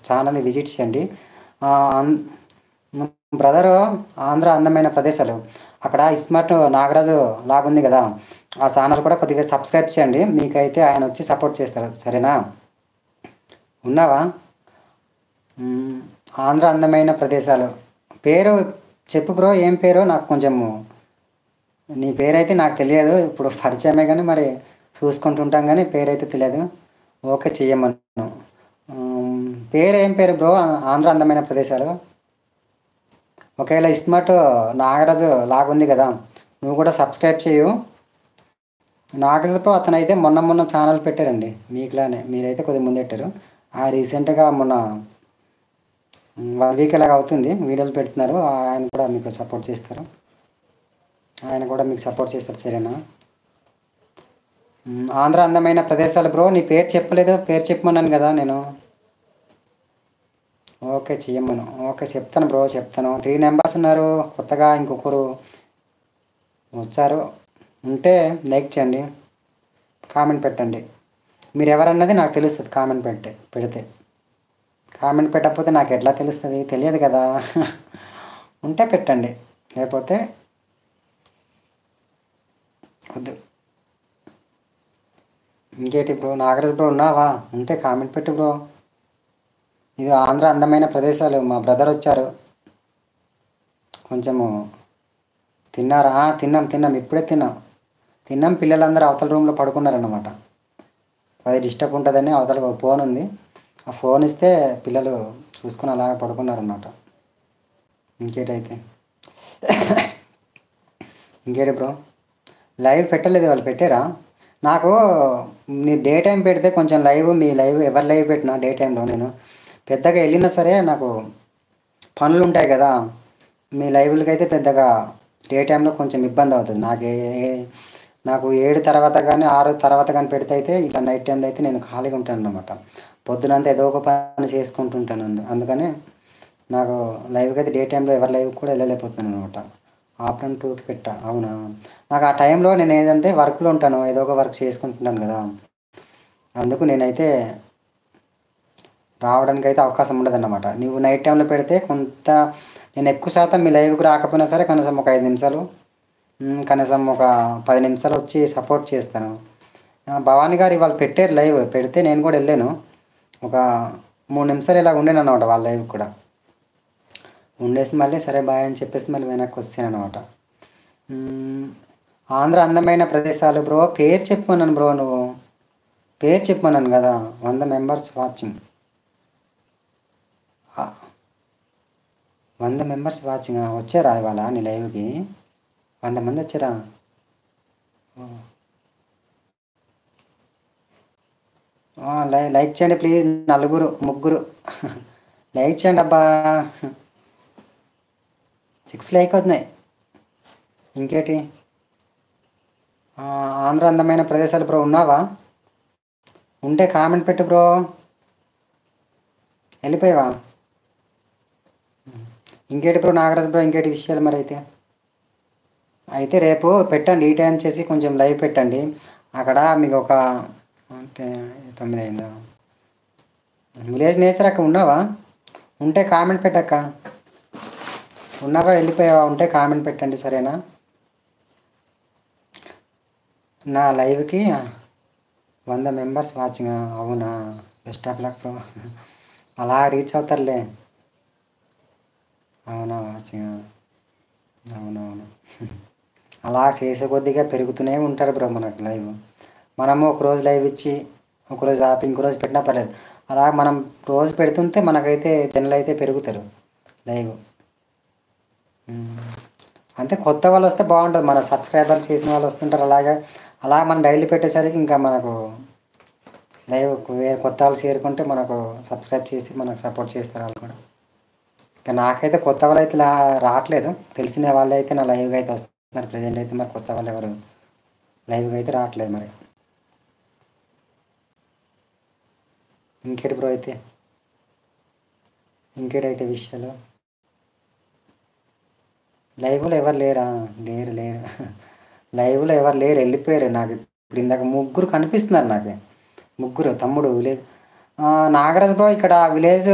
ఛానల్ని విజిట్ చేయండి. అన్- బ్రదరు ఆంధ్ర అందమైన ప్రదేశాలు అక్కడ ఇస్మార్ట్ నాగరాజు లాగుంది కదా, ఆ ఛానల్ కూడా కొద్దిగా సబ్స్క్రైబ్ చేయండి. మీకైతే ఆయన వచ్చి సపోర్ట్ చేస్తారు, సరేనా? ఉన్నావా? మ్, ఆంధ్ర అందమైన ప్రదేశాలు పేరు చెప్పు బ్రో, ఏం పేరు? నాకు కొంచెము నీ పేరైతే నాకు తెలియదు, ఇప్పుడు పరిచయమే కానీ మరి చూసుకుంటుంటాం కానీ పేరైతే తెలియదు. ఓకే, చెయ్యమను. పేరు ఏం పేరు బ్రో? ఆంధ్ర అందమైన ప్రదేశాలు. ఒకవేళ ఇస్మార్ట్ నాగరాజు లాగుంది కదా, నువ్వు కూడా సబ్స్క్రైబ్ చేయు. నాగరాజు అతను అయితే మొన్న మొన్న ఛానల్ పెట్టారండి మీకులానే, మీరైతే కొద్దిగా ముందు పెట్టారు. రీసెంట్గా మొన్న 1 వీక్ ఇలాగ అవుతుంది వీడియోలు పెడుతున్నారు. ఆయన కూడా మీకు సపోర్ట్ చేస్తారు, ఆయన కూడా మీకు సపోర్ట్ చేస్తారు, సరేనా? ఆంధ్ర అందమైన ప్రదేశాలు బ్రో, నీ పేరు చెప్పలేదు, పేరు చెప్పమన్నాను కదా నేను. ఓకే, చెయ్యమ్మను. ఓకే, చెప్తాను బ్రో, చెప్తాను. 3 మెంబర్స్ ఉన్నారు, కొత్తగా ఇంకొకరు వచ్చారు. ఉంటే లైక్ చేయండి, కామెంట్ పెట్టండి. మీరు ఎవరన్నది నాకు తెలుస్తుంది కామెంట్ పెడితే. కామెంట్ పెట్టకపోతే నాకు ఎట్లా తెలుస్తుంది? తెలియదు కదా. ఉంటే పెట్టండి, లేకపోతే వద్దు. ఇంకేటి బ్రో? నాగరాజ్ బ్రో ఉన్నావా? ఉంటే కామెంట్ పెట్టు బ్రో. ఇది ఆంధ్ర అందమైన ప్రదేశాలు, మా బ్రదర్ వచ్చారు. కొంచెము తిన్నారా? తిన్నాం, ఇప్పుడే తిన్నాం. పిల్లలందరూ అవతల రూమ్లో పడుకున్నారన్నమాట. అది డిస్టర్బ్ ఉంటుందని అవతల ఒక ఫోన్ ఉంది, ఆ ఫోన్ ఇస్తే పిల్లలు చూసుకుని అలాగ పడుకున్నారన్నమాట. ఇంకేటైతే ఇంకేటి బ్రో? లైవ్ పెట్టలేదు, వాళ్ళు పెట్టారా? నాకు నీ డే టైం పెడితే కొంచెం లైవ్, మీ లైవ్ ఎవరు లైవ్ పెట్టినా డే టైంలో నేను పెద్దగా వెళ్ళినా సరే నాకు పనులు ఉంటాయి కదా. మీ లైవ్లకి అయితే పెద్దగా డే టైంలో కొంచెం ఇబ్బంది అవుతుంది నాకు 7 తర్వాత కానీ 6 తర్వాత కానీ పెడితే అయితే ఇట్లా నైట్ టైంలో అయితే నేను ఖాళీగా ఉంటాను అన్నమాట. పొద్దునంతా ఏదో ఒక పని చేసుకుంటుంటాను, అందుకని నాకు లైవ్కి అయితే డే టైంలో ఎవరి లైవ్ కూడా వెళ్ళలేకపోతున్నాను అనమాట. ఆఫ్టర్నూన్ 2కి పెట్టా. అవునా? నాకు ఆ టైంలో నేను ఏదంటే వర్క్లో ఉంటాను, ఏదో ఒక వర్క్ చేసుకుంటున్నాను కదా, అందుకు నేనైతే రావడానికి అయితే అవకాశం ఉండదన్నమాట. నువ్వు నైట్ టైంలో పెడితే కొంత నేను ఎక్కువ శాతం మీ లైవ్కి రాకపోయినా సరే కనీసం ఒక 5 నిమిషాలు, కనీసం ఒక 10 నిమిషాలు వచ్చి సపోర్ట్ చేస్తాను. భవానీ గారు ఇవాళ పెట్టారు లైవ్, పెడితే నేను కూడా వెళ్ళాను. ఒక 3 నిమిషాలు ఇలా ఉండేను అనమాట వాళ్ళ లైవ్ కూడా. ఉండేసి మళ్ళీ సరే బాయ్ అని చెప్పేసి మళ్ళీ వెనక్కి వస్తాను అనమాట. ఆంధ్ర అందమైన ప్రదేశాలు బ్రో, పేరు చెప్పమన్నాను బ్రో, నువ్వు పేరు చెప్పమన్నాను కదా. 100 మెంబర్స్ వాచింగ్. 100 మెంబర్స్ వాచింగ్ వచ్చారా ఇవాళ నీ లైవ్కి? 100 మంది వచ్చారా? లైక్ చేయండి ప్లీజ్, నలుగురు ముగ్గురు లైక్ చేయండి అబ్బా. 6 లైక్ అవుతున్నాయి. ఇంకేటి? ఆంధ్ర అందమైన ప్రదేశాలు బ్రో, ఉన్నావా? ఉంటే కామెంట్ పెట్టు బ్రో. వెళ్ళిపోయావా? ఇంకేటి బ్రో నాగరాజ్ బ్రో, ఇంకేటి విషయాలు మరి? అయితే రేపు పెట్టండి, ఈ టైం చేసి కొంచెం లైవ్ పెట్టండి. అక్కడ మీకు ఒక 9 అయిందా? విలేజ్ నేచర్ అక్కడ ఉన్నావా? ఉంటే కామెంట్ పెట్టక్క. ఉన్నావా వెళ్ళిపోయావా? ఉంటే కామెంట్ పెట్టండి, సరేనా? నా లైవ్కి 100 మెంబర్స్ వాచింగ్. అవునా? Best of luck bro. అలా రీచ్ అవుతారులే. అవునా? వాచింగ్. అవునవును. అలా చేసే కొద్దిగా పెరుగుతూనే ఉంటారు బ్రో మనకు లైవ్. మనము ఒకరోజు లైవ్ ఇచ్చి ఒకరోజు ఆపి ఇంకో రోజు పెట్టినా పర్లేదు. అలా మనం రోజు పెడుతుంటే మనకైతే జనాలు అయితే పెరుగుతారు లైవ్. అంతే, కొత్త వాళ్ళు వస్తే బాగుంటుంది, మన సబ్స్క్రైబర్స్ చేసిన వాళ్ళు వస్తుంటారు. అలా మనం డైలీ పెట్టేసరికి ఇంకా మనకు లైవ్ వేరే కొత్త వాళ్ళు చేరుకుంటే మనకు సబ్స్క్రైబ్ చేసి మనకు సపోర్ట్ చేస్తారు వాళ్ళు కూడా. ఇంకా నాకైతే కొత్త వాళ్ళు అయితే రావట్లేదు, తెలిసిన వాళ్ళు అయితే నా లైవ్గా అయితే వస్తున్నారు ప్రజెంట్ అయితే. మరి కొత్త వాళ్ళు ఎవరు లైవ్గా అయితే రావట్లేదు మరి. ఇంకేటి బ్రో అయితే? ఇంకేటైతే విషయాలు? లైవ్లో ఎవరు లేరా? లేరు. లైవ్లో ఎవరు లేరు, వెళ్ళిపోయారు. నాకు ఇప్పుడు ఇందాక ముగ్గురు కనిపిస్తున్నారు నాకు, ముగ్గురు. తమ్ముడు విలేజ్ నాగరాజ్ బ్రో ఇక్కడ విలేజ్